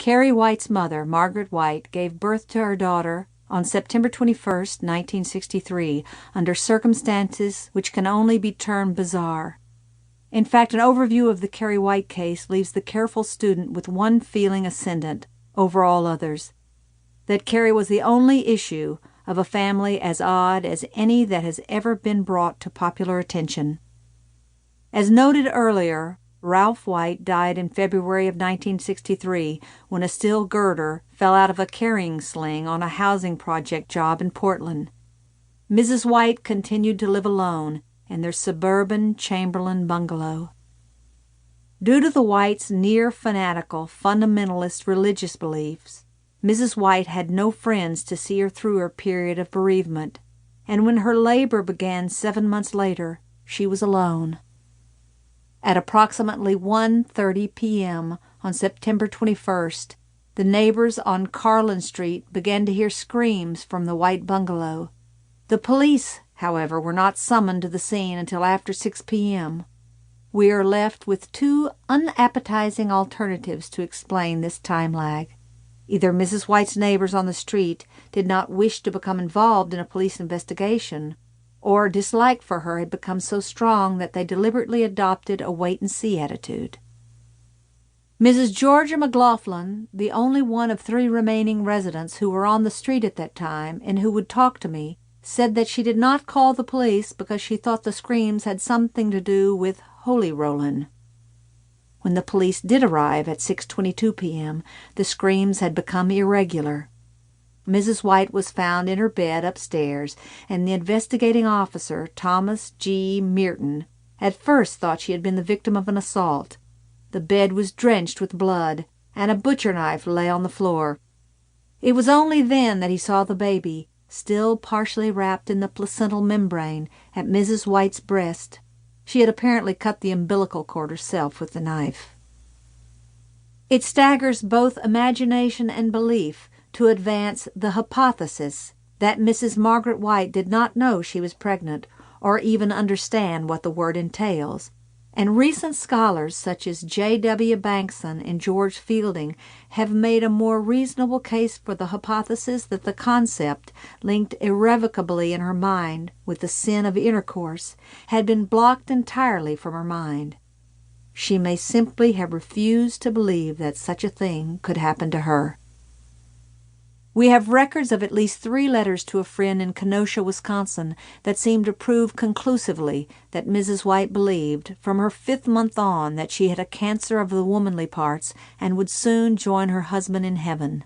Carrie White's mother, Margaret White, gave birth to her daughter on September 21, 1963, under circumstances which can only be termed bizarre. In fact, an overview of the Carrie White case leaves the careful student with one feeling ascendant over all others: that Carrie was the only issue of a family as odd as any that has ever been brought to popular attention. As noted earlier, Ralph White died in February of 1963 when a steel girder fell out of a carrying sling on a housing project job in Portland. Mrs. White continued to live alone in their suburban Chamberlain bungalow. Due to the Whites' near-fanatical, fundamentalist religious beliefs, Mrs. White had no friends to see her through her period of bereavement, and when her labor began 7 months later, she was alone. At approximately 1:30 p.m. on September 21st, the neighbors on Carlin Street began to hear screams from the White bungalow. The police, however, were not summoned to the scene until after 6 p.m. We are left with two unappetizing alternatives to explain this time lag. Either Mrs. White's neighbors on the street did not wish to become involved in a police investigation, or dislike for her had become so strong that they deliberately adopted a wait-and-see attitude. Mrs. Georgia McLaughlin, the only one of 3 remaining residents who were on the street at that time and who would talk to me, said that she did not call the police because she thought the screams had something to do with holy rollin'. When the police did arrive at 6:22 p.m., the screams had become irregular. Mrs. White was found in her bed upstairs, and the investigating officer, Thomas G. Merton, at first thought she had been the victim of an assault. The bed was drenched with blood, and a butcher knife lay on the floor. It was only then that he saw the baby, still partially wrapped in the placental membrane, at Mrs. White's breast. She had apparently cut the umbilical cord herself with the knife. It staggers both imagination and belief to advance the hypothesis that Mrs. Margaret White did not know she was pregnant or even understand what the word entails, and recent scholars such as J.W. Bankson and George Fielding have made a more reasonable case for the hypothesis that the concept, linked irrevocably in her mind with the sin of intercourse, had been blocked entirely from her mind. She may simply have refused to believe that such a thing could happen to her. We have records of at least 3 letters to a friend in Kenosha, Wisconsin, that seem to prove conclusively that Mrs. White believed, from her 5th month on, that she had a cancer of the womanly parts and would soon join her husband in heaven.